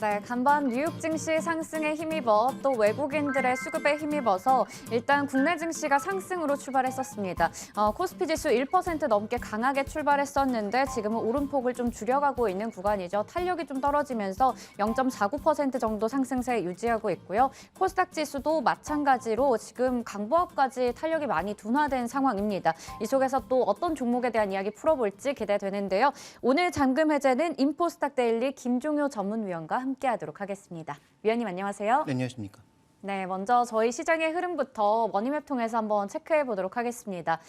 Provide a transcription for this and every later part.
네, 간밤 뉴욕 증시 상승에 힘입어 또 외국인들의 수급에 힘입어서 일단 국내 증시가 상승으로 출발했었습니다. 코스피 지수 1% 넘게 강하게 출발했었는데 지금은 오름폭을 좀 줄여가고 있는 구간이죠. 탄력이 좀 떨어지면서 0.49% 정도 상승세 유지하고 있고요. 코스닥 지수도 마찬가지로 지금 강보합까지 탄력이 많이 둔화된 상황입니다. 이 속에서 또 어떤 종목에 대한 이야기 풀어볼지 기대되는데요. 오늘 잠금 해제는 인포스탁 데일리 김종효 전문위원과 함께하도록 하겠습니다. 위원님 안녕하세요. 네, 안녕하십니까. 네, 먼저 저희 시장의 흐름부터 머니맵 통해서 한번 체크해 보도록 하겠습니다.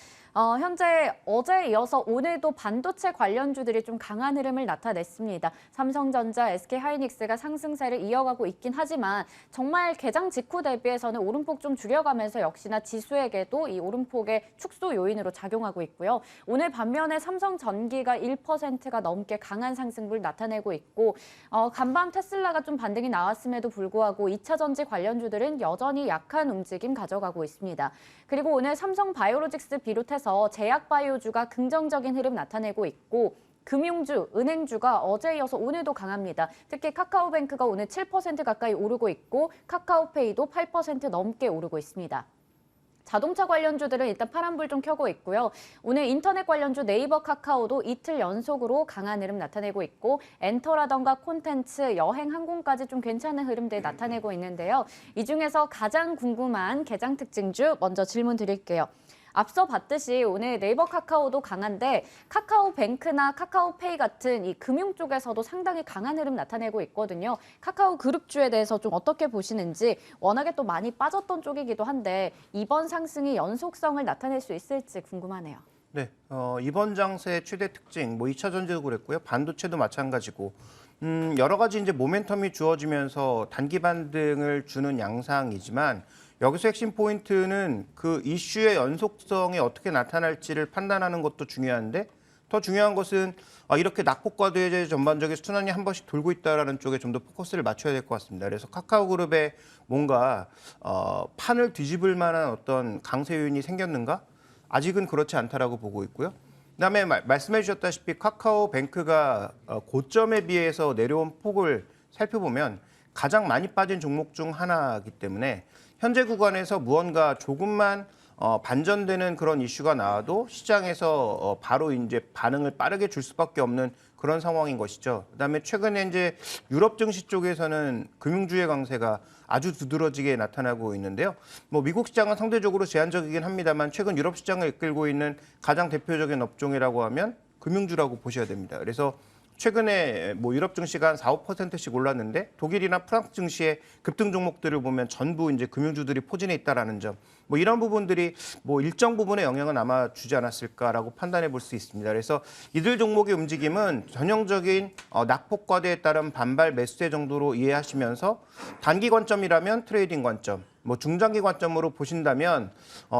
현재 어제에 이어서 오늘도 반도체 관련주들이 좀 강한 흐름을 나타냈습니다. 삼성전자, SK하이닉스가 상승세를 이어가고 있긴 하지만 정말 개장 직후 대비해서는 오름폭 좀 줄여가면서 역시나 지수에게도 이 오름폭의 축소 요인으로 작용하고 있고요. 오늘 반면에 삼성전기가 1%가 넘게 강한 상승분을 나타내고 있고 간밤 테슬라가 좀 반등이 나왔음에도 불구하고 2차 전지 관련주들은 여전히 약한 움직임 가져가고 있습니다. 그리고 오늘 삼성바이오로직스 비롯해서 제약바이오주가 긍정적인 흐름 나타내고 있고 금융주, 은행주가 어제 이어서 오늘도 강합니다. 특히 카카오뱅크가 오늘 7% 가까이 오르고 있고 카카오페이도 8% 넘게 오르고 있습니다. 자동차 관련주들은 일단 파란불 좀 켜고 있고요. 오늘 인터넷 관련주 네이버, 카카오도 이틀 연속으로 강한 흐름 나타내고 있고 엔터라던가 콘텐츠, 여행, 항공까지 좀 괜찮은 흐름들 나타내고 있는데요. 이 중에서 가장 궁금한 개장 특징주 먼저 질문 드릴게요. 앞서 봤듯이 오늘 네이버 카카오도 강한데 카카오뱅크나 카카오페이 같은 이 금융 쪽에서도 상당히 강한 흐름 나타내고 있거든요. 카카오 그룹주에 대해서 좀 어떻게 보시는지 워낙에 또 많이 빠졌던 쪽이기도 한데 이번 상승이 연속성을 나타낼 수 있을지 궁금하네요. 네, 이번 장세의 최대 특징, 2차 전지도 그랬고요. 반도체도 마찬가지고 여러 가지 이제 모멘텀이 주어지면서 단기 반등을 주는 양상이지만 여기서 핵심 포인트는 그 이슈의 연속성이 어떻게 나타날지를 판단하는 것도 중요한데 더 중요한 것은 이렇게 낙폭과도의 전반적인 순환이 한 번씩 돌고 있다는 쪽에 좀 더 포커스를 맞춰야 될 것 같습니다. 그래서 카카오그룹에 뭔가 판을 뒤집을 만한 어떤 강세 요인이 생겼는가? 아직은 그렇지 않다라고 보고 있고요. 그다음에 말씀해 주셨다시피 카카오뱅크가 고점에 비해서 내려온 폭을 살펴보면 가장 많이 빠진 종목 중 하나이기 때문에 현재 구간에서 무언가 조금만 반전되는 그런 이슈가 나와도 시장에서 바로 이제 반응을 빠르게 줄 수밖에 없는 그런 상황인 것이죠. 그다음에 최근에 이제 유럽 증시 쪽에서는 금융주의 강세가 아주 두드러지게 나타나고 있는데요. 미국 시장은 상대적으로 제한적이긴 합니다만 최근 유럽 시장을 이끌고 있는 가장 대표적인 업종이라고 하면 금융주라고 보셔야 됩니다. 그래서 최근에 유럽 증시가 한 4~5%씩 올랐는데 독일이나 프랑스 증시의 급등 종목들을 보면 전부 이제 금융주들이 포진해 있다라는 점, 이런 부분들이 일정 부분의 영향은 아마 주지 않았을까라고 판단해 볼 수 있습니다. 그래서 이들 종목의 움직임은 전형적인 낙폭과대에 따른 반발 매수세 정도로 이해하시면서 단기 관점이라면 트레이딩 관점, 중장기 관점으로 보신다면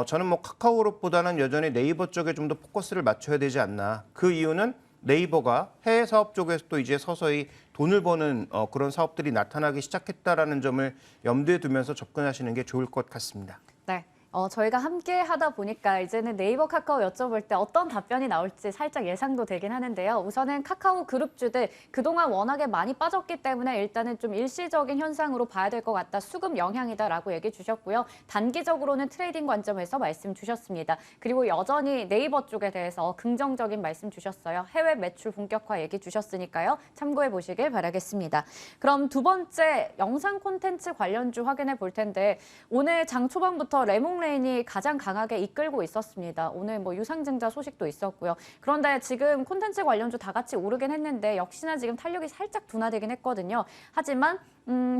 저는 카카오그룹보다는 여전히 네이버 쪽에 좀 더 포커스를 맞춰야 되지 않나. 그 이유는 네이버가 해외 사업 쪽에서 또 이제 서서히 돈을 버는 그런 사업들이 나타나기 시작했다라는 점을 염두에 두면서 접근하시는 게 좋을 것 같습니다. 네. 저희가 함께 하다 보니까 이제는 네이버 카카오 여쭤볼 때 어떤 답변이 나올지 살짝 예상도 되긴 하는데요. 우선은 카카오 그룹주들 그동안 워낙에 많이 빠졌기 때문에 일단은 좀 일시적인 현상으로 봐야 될 것 같다. 수급 영향이다라고 얘기 주셨고요. 단기적으로는 트레이딩 관점에서 말씀 주셨습니다. 그리고 여전히 네이버 쪽에 대해서 긍정적인 말씀 주셨어요. 해외 매출 본격화 얘기 주셨으니까요. 참고해 보시길 바라겠습니다. 그럼 두 번째 영상 콘텐츠 관련주 확인해 볼 텐데 오늘 장 초반부터 레몬레인이 가장 강하게 이끌고 있었습니다. 오늘 유상증자 소식도 있었고요. 그런데 지금 콘텐츠 관련주 다 같이 오르긴 했는데 역시나 지금 탄력이 살짝 둔화되긴 했거든요. 하지만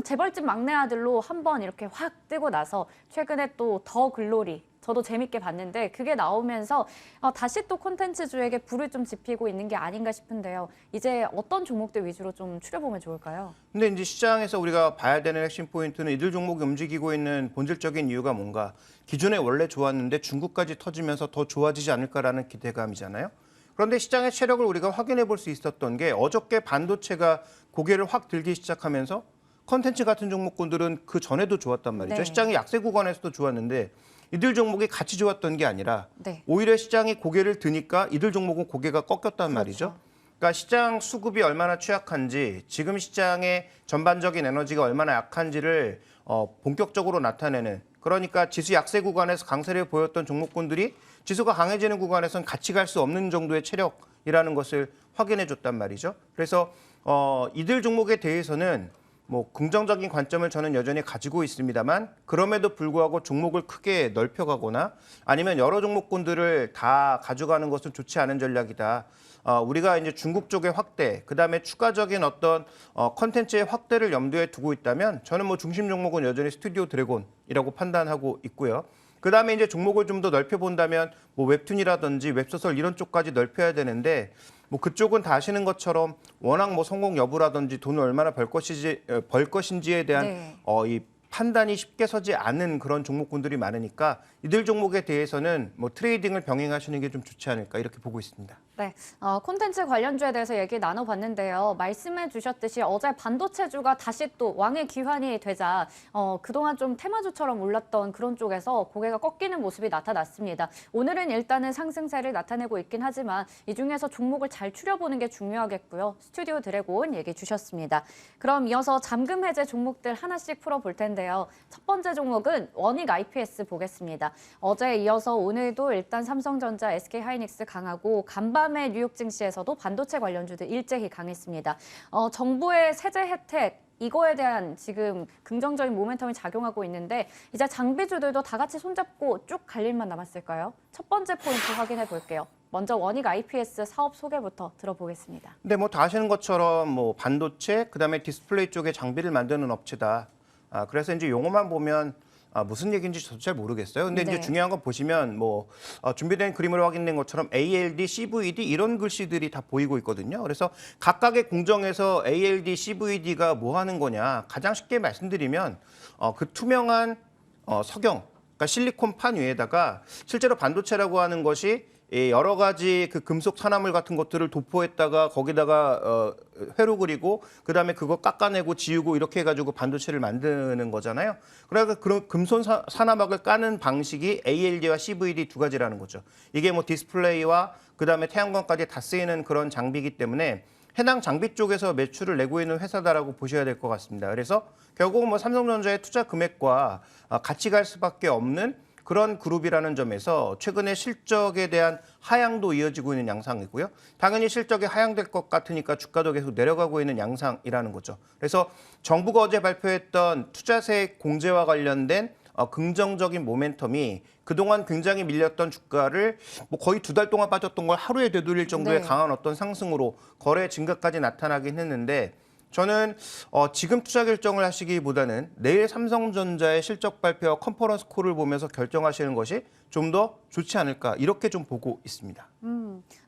재벌집 막내 아들로 한번 이렇게 확 뜨고 나서 최근에 또 더 글로리 저도 재밌게 봤는데 그게 나오면서 다시 또 콘텐츠주에게 불을 좀 지피고 있는 게 아닌가 싶은데요. 이제 어떤 종목들 위주로 좀 추려보면 좋을까요? 근데 이제 시장에서 우리가 봐야 되는 핵심 포인트는 이들 종목이 움직이고 있는 본질적인 이유가 뭔가 기존에 원래 좋았는데 중국까지 터지면서 더 좋아지지 않을까라는 기대감이잖아요. 그런데 시장의 체력을 우리가 확인해 볼 수 있었던 게 어저께 반도체가 고개를 확 들기 시작하면서 컨텐츠 같은 종목군들은 그 전에도 좋았단 말이죠. 네. 시장의 약세 구간에서도 좋았는데 이들 종목이 같이 좋았던 게 아니라 네. 오히려 시장이 고개를 드니까 이들 종목은 고개가 꺾였단 말이죠. 그렇죠. 그러니까 시장 수급이 얼마나 취약한지 지금 시장의 전반적인 에너지가 얼마나 약한지를 본격적으로 나타내는 그러니까 지수 약세 구간에서 강세를 보였던 종목군들이 지수가 강해지는 구간에서는 같이 갈 수 없는 정도의 체력이라는 것을 확인해 줬단 말이죠. 그래서 이들 종목에 대해서는 뭐 긍정적인 관점을 저는 여전히 가지고 있습니다만 그럼에도 불구하고 종목을 크게 넓혀가거나 아니면 여러 종목군들을 다 가져가는 것은 좋지 않은 전략이다. 우리가 이제 중국 쪽의 확대, 그다음에 추가적인 어떤 컨텐츠의 확대를 염두에 두고 있다면 저는 뭐 중심 종목은 여전히 스튜디오 드래곤이라고 판단하고 있고요. 그다음에 이제 종목을 좀 더 넓혀 본다면 뭐 웹툰이라든지 웹소설 이런 쪽까지 넓혀야 되는데 뭐 그쪽은 다 아시는 것처럼 워낙 뭐 성공 여부라든지 돈을 얼마나 벌 것인지에 대한 네. 이 판단이 쉽게 서지 않는 그런 종목군들이 많으니까 이들 종목에 대해서는 뭐 트레이딩을 병행하시는 게 좀 좋지 않을까 이렇게 보고 있습니다. 네, 콘텐츠 관련주에 대해서 얘기 나눠봤는데요. 말씀해 주셨듯이 어제 반도체주가 다시 또 왕의 기환이 되자 그동안 좀 테마주처럼 올랐던 그런 쪽에서 고개가 꺾이는 모습이 나타났습니다. 오늘은 일단은 상승세를 나타내고 있긴 하지만 이 중에서 종목을 잘 추려보는 게 중요하겠고요. 스튜디오 드래곤 얘기 주셨습니다. 그럼 이어서 잠금 해제 종목들 하나씩 풀어볼 텐데요. 첫 번째 종목은 원익 IPS 보겠습니다. 어제에 이어서 오늘도 일단 삼성전자, SK하이닉스 강하고 간밤에 뉴욕 증시에서도 반도체 관련주들 일제히 강했습니다. 정부의 세제 혜택 이거에 대한 지금 긍정적인 모멘텀이 작용하고 있는데 이제 장비주들도 다 같이 손잡고 쭉 갈 일만 남았을까요? 첫 번째 포인트 확인해 볼게요. 먼저 원익 IPS 사업 소개부터 들어보겠습니다. 근데 뭐 다 아시는 것처럼 뭐 반도체, 그다음에 디스플레이 쪽에 장비를 만드는 업체다. 그래서 이제 용어만 보면 무슨 얘기인지 저도 잘 모르겠어요. 근데 네. 이제 중요한 건 보시면 뭐 준비된 그림으로 확인된 것처럼 ALD, CVD 이런 글씨들이 다 보이고 있거든요. 그래서 각각의 공정에서 ALD, CVD가 뭐 하는 거냐 가장 쉽게 말씀드리면 그 투명한 석영, 그러니까 실리콘 판 위에다가 실제로 반도체라고 하는 것이 여러 가지 그 금속 산화물 같은 것들을 도포했다가 거기다가 회로 그리고 그다음에 그거 깎아내고 지우고 이렇게 해가지고 반도체를 만드는 거잖아요. 그러니까 그런 금속 산화막을 까는 방식이 ALD와 CVD 두 가지라는 거죠. 이게 뭐 디스플레이와 그다음에 태양광까지 다 쓰이는 그런 장비이기 때문에 해당 장비 쪽에서 매출을 내고 있는 회사다라고 보셔야 될 것 같습니다. 그래서 결국 뭐 삼성전자의 투자 금액과 같이 갈 수밖에 없는 그런 그룹이라는 점에서 최근에 실적에 대한 하향도 이어지고 있는 양상이고요. 당연히 실적이 하향될 것 같으니까 주가도 계속 내려가고 있는 양상이라는 거죠. 그래서 정부가 어제 발표했던 투자세 공제와 관련된 긍정적인 모멘텀이 그동안 굉장히 밀렸던 주가를 뭐 거의 2달 동안 빠졌던 걸 하루에 되돌릴 정도의 네. 강한 어떤 상승으로 거래 증가까지 나타나긴 했는데 저는 지금 투자 결정을 하시기보다는 내일 삼성전자의 실적 발표와 컨퍼런스 콜을 보면서 결정하시는 것이 좀 더 좋지 않을까 이렇게 좀 보고 있습니다.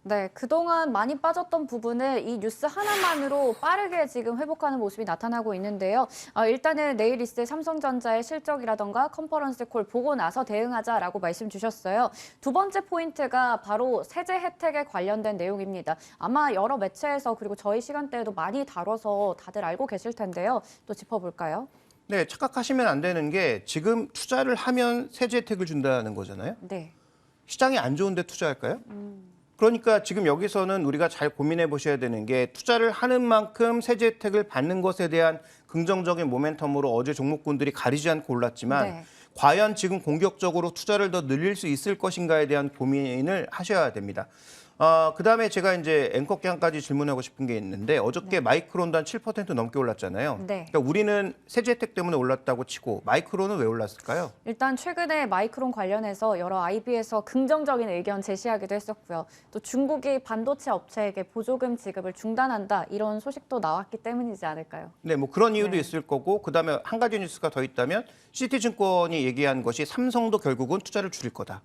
네, 그동안 많이 빠졌던 부분을 이 뉴스 하나만으로 빠르게 지금 회복하는 모습이 나타나고 있는데요. 일단은 내일 있을 삼성전자의 실적이라던가 컨퍼런스 콜 보고 나서 대응하자라고 말씀 주셨어요. 두 번째 포인트가 바로 세제 혜택에 관련된 내용입니다. 아마 여러 매체에서 그리고 저희 시간대에도 많이 다뤄서 다들 알고 계실 텐데요. 또 짚어볼까요? 네, 착각하시면 안 되는 게 지금 투자를 하면 세제 혜택을 준다는 거잖아요. 네. 시장이 안 좋은데 투자할까요? 그러니까 지금 여기서는 우리가 잘 고민해 보셔야 되는 게 투자를 하는 만큼 세제 혜택을 받는 것에 대한 긍정적인 모멘텀으로 어제 종목군들이 가리지 않고 올랐지만 네. 과연 지금 공격적으로 투자를 더 늘릴 수 있을 것인가에 대한 고민을 하셔야 됩니다. 그다음에 제가 이제 앵커께 한 가지 질문하고 싶은 게 있는데 어저께 마이크론도 한 7% 넘게 올랐잖아요. 네. 그러니까 우리는 세제 혜택 때문에 올랐다고 치고 마이크론은 왜 올랐을까요? 일단 최근에 마이크론 관련해서 여러 IB에서 긍정적인 의견 제시하기도 했었고요. 또 중국이 반도체 업체에게 보조금 지급을 중단한다 이런 소식도 나왔기 때문이지 않을까요? 네, 뭐 그런 이유도 네. 있을 거고 그다음에 한 가지 뉴스가 더 있다면 시티증권이 얘기한 것이 삼성도 결국은 투자를 줄일 거다.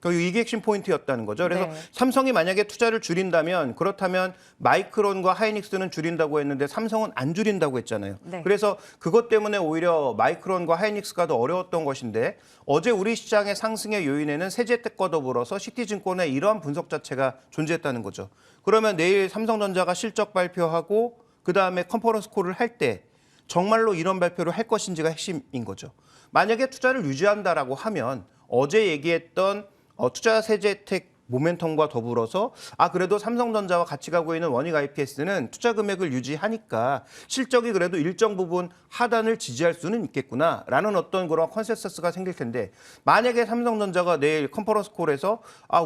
이게 핵심 포인트였다는 거죠. 그래서 네. 삼성이 만약에 투자를 줄인다면 그렇다면 마이크론과 하이닉스는 줄인다고 했는데 삼성은 안 줄인다고 했잖아요. 네. 그래서 그것 때문에 오히려 마이크론과 하이닉스가 더 어려웠던 것인데 어제 우리 시장의 상승의 요인에는 세제 혜택과 더불어서 시티증권의 이러한 분석 자체가 존재했다는 거죠. 그러면 내일 삼성전자가 실적 발표하고 그다음에 컨퍼런스 콜을 할 때 정말로 이런 발표를 할 것인지가 핵심인 거죠. 만약에 투자를 유지한다라고 하면 어제 얘기했던 투자 세제 혜택 모멘텀과 더불어서 그래도 삼성전자와 같이 가고 있는 원익 IPS는 투자 금액을 유지하니까 실적이 그래도 일정 부분 하단을 지지할 수는 있겠구나라는 어떤 그런 컨센서스가 생길 텐데 만약에 삼성전자가 내일 컨퍼런스 콜에서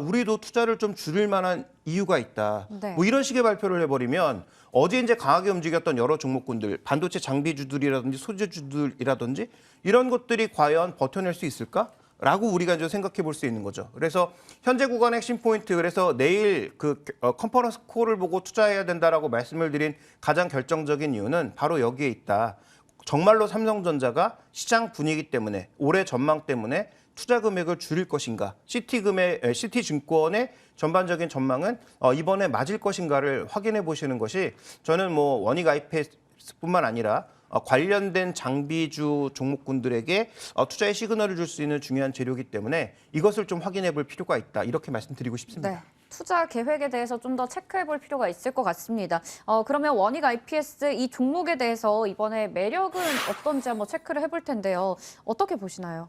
우리도 투자를 좀 줄일 만한 이유가 있다. 네. 뭐 이런 식의 발표를 해버리면 어제 이제 강하게 움직였던 여러 종목군들, 반도체 장비주들이라든지 소재주들이라든지 이런 것들이 과연 버텨낼 수 있을까? 라고 우리가 이제 생각해 볼 수 있는 거죠. 그래서 현재 구간의 핵심 포인트, 그래서 내일 컨퍼런스 콜을 보고 투자해야 된다라고 말씀을 드린 가장 결정적인 이유는 바로 여기에 있다. 정말로 삼성전자가 시장 분위기 때문에, 올해 전망 때문에 투자 금액을 줄일 것인가, 시티증권의 전반적인 전망은 이번에 맞을 것인가를 확인해 보시는 것이 저는 뭐 원익 IPS뿐만 아니라 관련된 장비주 종목군들에게 투자의 시그널을 줄 수 있는 중요한 재료이기 때문에 이것을 좀 확인해 볼 필요가 있다. 이렇게 말씀드리고 싶습니다. 네. 투자 계획에 대해서 좀 더 체크해 볼 필요가 있을 것 같습니다. 그러면 원익 IPS 이 종목에 대해서 이번에 매력은 어떤지 한번 체크를 해볼 텐데요. 어떻게 보시나요?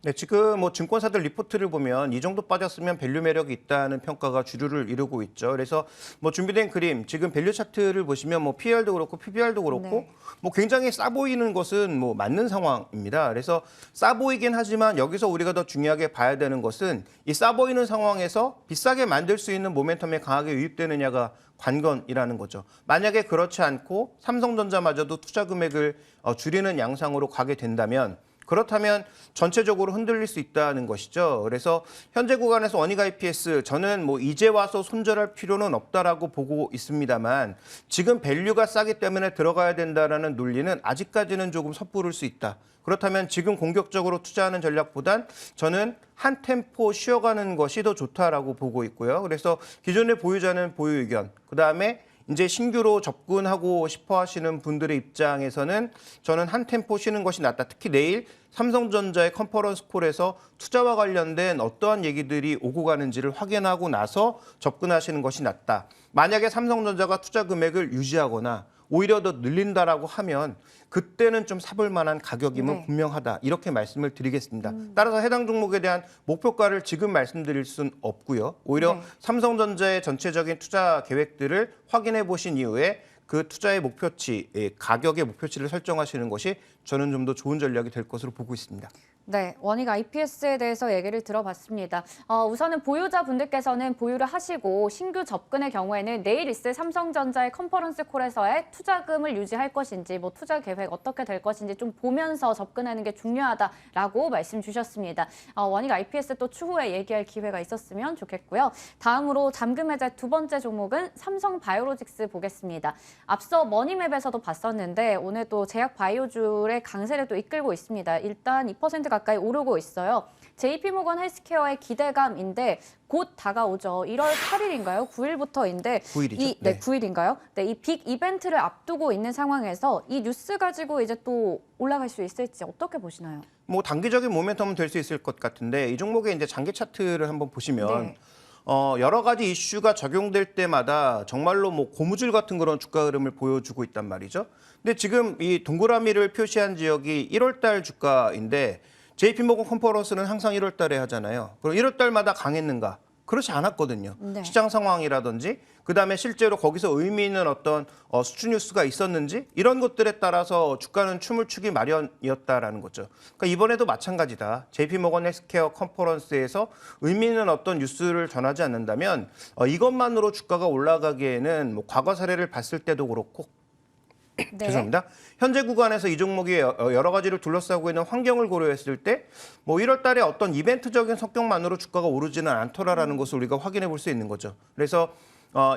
네, 지금 뭐 증권사들 리포트를 보면 이 정도 빠졌으면 밸류 매력이 있다는 평가가 주류를 이루고 있죠. 그래서 뭐 준비된 그림, 지금 밸류 차트를 보시면 뭐 PER도 그렇고 PBR도 그렇고 네. 뭐 굉장히 싸 보이는 것은 뭐 맞는 상황입니다. 그래서 싸 보이긴 하지만 여기서 우리가 더 중요하게 봐야 되는 것은 이 싸 보이는 상황에서 비싸게 만들 수 있는 모멘텀에 강하게 유입되느냐가 관건이라는 거죠. 만약에 그렇지 않고 삼성전자마저도 투자 금액을 줄이는 양상으로 가게 된다면 그렇다면 전체적으로 흔들릴 수 있다는 것이죠. 그래서 현재 구간에서 원익 IPS 저는 뭐 이제 와서 손절할 필요는 없다라고 보고 있습니다만 지금 밸류가 싸기 때문에 들어가야 된다라는 논리는 아직까지는 조금 섣부를 수 있다. 그렇다면 지금 공격적으로 투자하는 전략보단 저는 한 템포 쉬어가는 것이 더 좋다라고 보고 있고요. 그래서 기존의 보유자는 보유 의견, 그다음에 이제 신규로 접근하고 싶어 하시는 분들의 입장에서는 저는 한 템포 쉬는 것이 낫다. 특히 내일 삼성전자의 컨퍼런스 콜에서 투자와 관련된 어떠한 얘기들이 오고 가는지를 확인하고 나서 접근하시는 것이 낫다. 만약에 삼성전자가 투자 금액을 유지하거나 오히려 더 늘린다라고 하면 그때는 좀 사볼 만한 가격임은 네. 분명하다. 이렇게 말씀을 드리겠습니다. 따라서 해당 종목에 대한 목표가를 지금 말씀드릴 수는 없고요. 오히려 네. 삼성전자의 전체적인 투자 계획들을 확인해 보신 이후에 그 투자의 목표치, 가격의 목표치를 설정하시는 것이 저는 좀 더 좋은 전략이 될 것으로 보고 있습니다. 네, 원익 IPS에 대해서 얘기를 들어봤습니다. 우선은 보유자분들께서는 보유를 하시고 신규 접근의 경우에는 내일 있을 삼성전자의 컨퍼런스 콜에서의 투자금을 유지할 것인지 뭐 투자 계획 어떻게 될 것인지 좀 보면서 접근하는 게 중요하다라고 말씀 주셨습니다. 원익 IPS 또 추후에 얘기할 기회가 있었으면 좋겠고요. 다음으로 잠금 해제 두 번째 종목은 삼성바이오로직스 보겠습니다. 앞서 머니맵에서도 봤었는데 오늘 또 제약 바이오주의 강세를 또 이끌고 있습니다. 일단 2% 가까이 오르고 있어요. JP모건 헬스케어의 기대감인데 곧 다가오죠. 1월 8일인가요? 9일부터인데 9일이죠. 네, 9일인가요? 네, 이 빅 이벤트를 앞두고 있는 상황에서 이 뉴스 가지고 이제 또 올라갈 수 있을지 어떻게 보시나요? 뭐 단기적인 모멘텀은 될 수 있을 것 같은데 이 종목의 이제 장기 차트를 한번 보시면 네. 여러 가지 이슈가 적용될 때마다 정말로 뭐 고무줄 같은 그런 주가 흐름을 보여주고 있단 말이죠. 근데 지금 이 동그라미를 표시한 지역이 1월 달 주가인데 JP모건 컨퍼런스는 항상 1월 달에 하잖아요. 그럼 1월 달마다 강했는가? 그렇지 않았거든요. 네. 시장 상황이라든지 그다음에 실제로 거기서 의미 있는 어떤 수출 뉴스가 있었는지 이런 것들에 따라서 주가는 춤을 추기 마련이었다라는 거죠. 그러니까 이번에도 마찬가지다. JP모건 헬스케어 컨퍼런스에서 의미 있는 어떤 뉴스를 전하지 않는다면 이것만으로 주가가 올라가기에는 뭐 과거 사례를 봤을 때도 그렇고 네. 죄송합니다. 현재 구간에서 이 종목이 여러 가지를 둘러싸고 있는 환경을 고려했을 때 뭐 1월 달에 어떤 이벤트적인 성격만으로 주가가 오르지는 않더라라는 것을 우리가 확인해 볼 수 있는 거죠. 그래서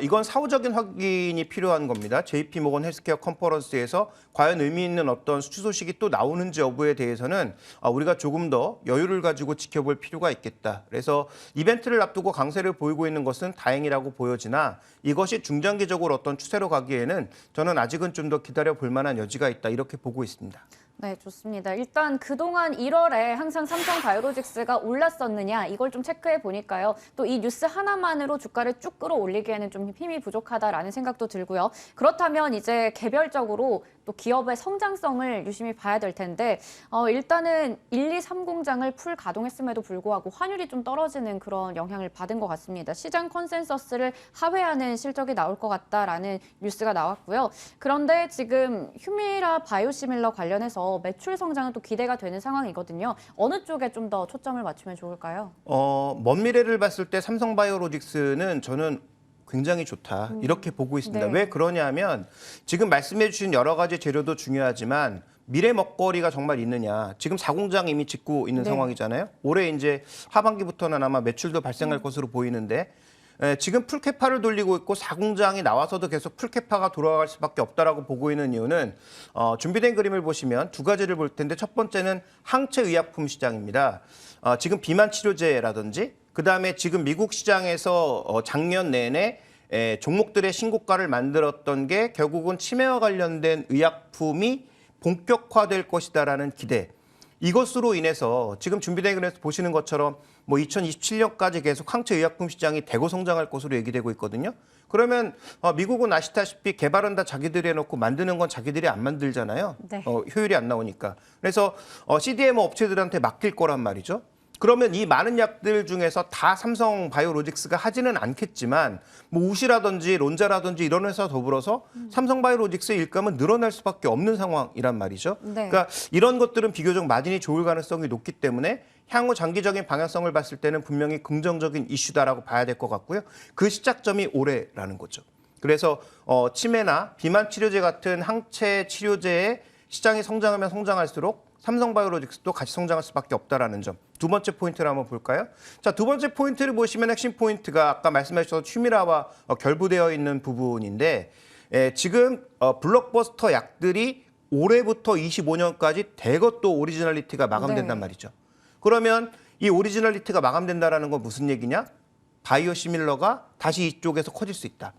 이건 사후적인 확인이 필요한 겁니다. JP모건 헬스케어 컨퍼런스에서 과연 의미 있는 어떤 수출 소식이 또 나오는지 여부에 대해서는 우리가 조금 더 여유를 가지고 지켜볼 필요가 있겠다. 그래서 이벤트를 앞두고 강세를 보이고 있는 것은 다행이라고 보여지나 이것이 중장기적으로 어떤 추세로 가기에는 저는 아직은 좀 더 기다려 볼 만한 여지가 있다. 이렇게 보고 있습니다. 네, 좋습니다. 일단 그동안 1월에 항상 삼성바이오로직스가 올랐었느냐 이걸 좀 체크해 보니까요. 또 이 뉴스 하나만으로 주가를 쭉 끌어올리기에는 좀 힘이 부족하다라는 생각도 들고요. 그렇다면 이제 개별적으로 또 기업의 성장성을 유심히 봐야 될 텐데 일단은 1, 2, 3공장을 풀 가동했음에도 불구하고 환율이 좀 떨어지는 그런 영향을 받은 것 같습니다. 시장 컨센서스를 하회하는 실적이 나올 것 같다라는 뉴스가 나왔고요. 그런데 지금 휴미라 바이오시밀러 관련해서 매출 성장은 또 기대가 되는 상황이거든요. 어느 쪽에 좀 더 초점을 맞추면 좋을까요? 먼 미래를 봤을 때 삼성바이오로직스는 저는 굉장히 좋다 이렇게 보고 있습니다. 네. 왜 그러냐면 지금 말씀해 주신 여러 가지 재료도 중요하지만 미래 먹거리가 정말 있느냐. 지금 4공장 이미 짓고 있는 네. 상황이잖아요. 올해 이제 하반기부터는 아마 매출도 발생할 것으로 보이는데 지금 풀캐파를 돌리고 있고 4공장이 나와서도 계속 풀캐파가 돌아갈 수밖에 없다라고 보고 있는 이유는 준비된 그림을 보시면 두 가지를 볼 텐데 첫 번째는 항체 의약품 시장입니다. 지금 비만 치료제라든지 그다음에 지금 미국 시장에서 작년 내내 종목들의 신고가를 만들었던 게 결국은 치매와 관련된 의약품이 본격화될 것이다라는 기대. 이것으로 인해서 지금 준비된 그림에서 보시는 것처럼 뭐 2027년까지 계속 항체 의약품 시장이 대거 성장할 것으로 얘기되고 있거든요. 그러면 미국은 아시다시피 개발은 다 자기들이 해놓고 만드는 건 자기들이 안 만들잖아요. 네. 효율이 안 나오니까. 그래서 CDMO 업체들한테 맡길 거란 말이죠. 그러면 이 많은 약들 중에서 다 삼성 바이오로직스가 하지는 않겠지만 뭐 우시라든지 론자라든지 이런 회사 더불어서 삼성 바이오로직스의 일감은 늘어날 수밖에 없는 상황이란 말이죠. 네. 그러니까 이런 것들은 비교적 마진이 좋을 가능성이 높기 때문에 향후 장기적인 방향성을 봤을 때는 분명히 긍정적인 이슈다라고 봐야 될 것 같고요. 그 시작점이 올해라는 거죠. 그래서 치매나 비만 치료제 같은 항체 치료제의 시장이 성장하면 성장할수록 삼성바이오로직스도 같이 성장할 수밖에 없다라는 점. 두 번째 포인트를 한번 볼까요? 자, 두 번째 포인트를 보시면 핵심 포인트가 아까 말씀하셨던 휴미라와 결부되어 있는 부분인데 지금 블록버스터 약들이 올해부터 25년까지 대거 또 오리지널리티가 마감된단 네. 말이죠. 그러면 이 오리지널리티가 마감된다라는 건 무슨 얘기냐? 바이오시밀러가 다시 이쪽에서 커질 수 있다.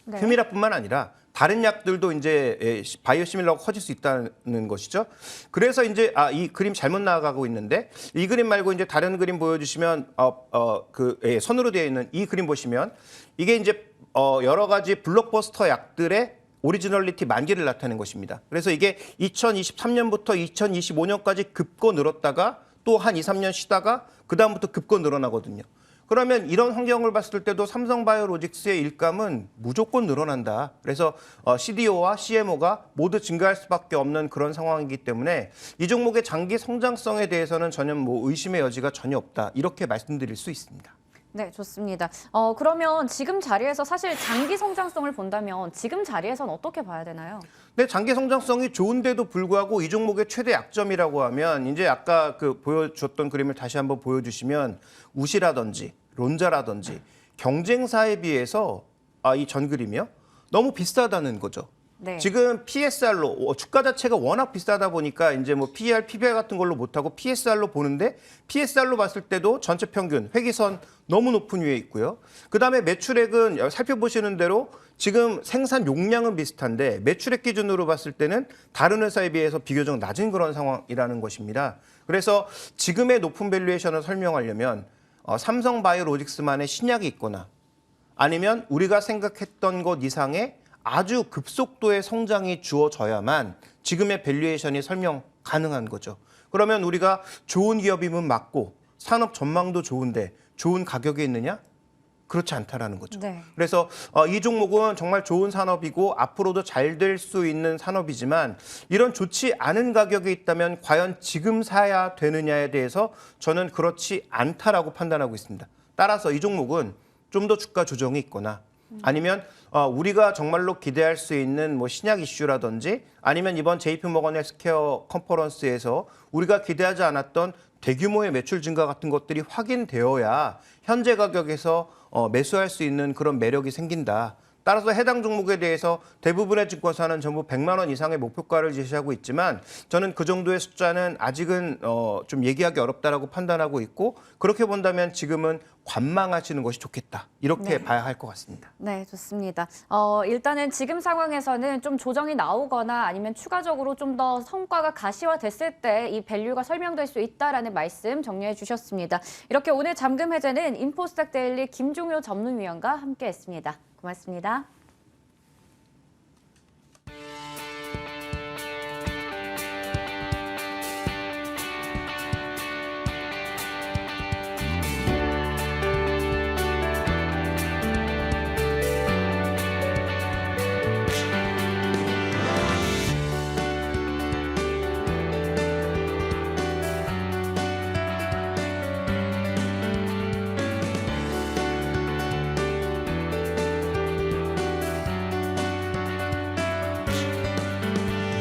네. 휴미라뿐만 아니라 다른 약들도 이제 바이오시밀러가 커질 수 있다는 것이죠. 그래서 이제 이 그림 잘못 나가고 있는데 이 그림 말고 이제 다른 그림 보여주시면 선으로 되어 있는 이 그림 보시면 이게 이제 여러 가지 블록버스터 약들의 오리지널리티 만기를 나타내는 것입니다. 그래서 이게 2023년부터 2025년까지 급고 늘었다가 또 한 2, 3년 쉬다가 그다음부터 급고 늘어나거든요. 그러면 이런 환경을 봤을 때도 삼성바이오로직스의 일감은 무조건 늘어난다. 그래서 CDO와 CMO가 모두 증가할 수밖에 없는 그런 상황이기 때문에 이 종목의 장기 성장성에 대해서는 전혀 뭐 의심의 여지가 전혀 없다. 이렇게 말씀드릴 수 있습니다. 네, 좋습니다. 그러면 지금 자리에서 사실 장기 성장성을 본다면 지금 자리에서는 어떻게 봐야 되나요? 네, 장기 성장성이 좋은데도 불구하고 이 종목의 최대 약점이라고 하면 이제 아까 보여줬던 그림을 다시 한번 보여주시면 우시라든지 론자라든지 경쟁사에 비해서 이 전 그림이요. 너무 비싸다는 거죠. 네. 지금 PSR로 주가 자체가 워낙 비싸다 보니까 이제 뭐 PER, PBR 같은 걸로 못 하고 PSR로 보는데 PSR로 봤을 때도 전체 평균 회기선 너무 높은 위에 있고요. 그다음에 매출액은 살펴보시는 대로 지금 생산 용량은 비슷한데 매출액 기준으로 봤을 때는 다른 회사에 비해서 비교적 낮은 그런 상황이라는 것입니다. 그래서 지금의 높은 밸류에이션을 설명하려면 삼성바이오로직스만의 신약이 있거나 아니면 우리가 생각했던 것 이상의 아주 급속도의 성장이 주어져야만 지금의 밸류에이션이 설명 가능한 거죠. 그러면 우리가 좋은 기업이면 맞고 산업 전망도 좋은데 좋은 가격에 있느냐? 그렇지 않다라는 거죠. 네. 그래서 이 종목은 정말 좋은 산업이고 앞으로도 잘 될 수 있는 산업이지만 이런 좋지 않은 가격에 있다면 과연 지금 사야 되느냐에 대해서 저는 그렇지 않다라고 판단하고 있습니다. 따라서 이 종목은 좀 더 주가 조정이 있거나 아니면 우리가 정말로 기대할 수 있는 뭐 신약 이슈라든지 아니면 이번 JP모건 헬스케어 컨퍼런스에서 우리가 기대하지 않았던 대규모의 매출 증가 같은 것들이 확인되어야 현재 가격에서 매수할 수 있는 그런 매력이 생긴다. 따라서 해당 종목에 대해서 대부분의 증권사는 전부 100만 원 이상의 목표가를 제시하고 있지만 저는 그 정도의 숫자는 아직은 좀 얘기하기 어렵다라고 판단하고 있고 그렇게 본다면 지금은 관망하시는 것이 좋겠다. 이렇게 네. 봐야 할 것 같습니다. 네, 좋습니다. 일단은 지금 상황에서는 좀 조정이 나오거나 아니면 추가적으로 좀 더 성과가 가시화됐을 때 이 밸류가 설명될 수 있다라는 말씀 정리해 주셨습니다. 이렇게 오늘 잠금 해제는 인포스닥 데일리 김종효 전문위원과 함께했습니다. 고맙습니다.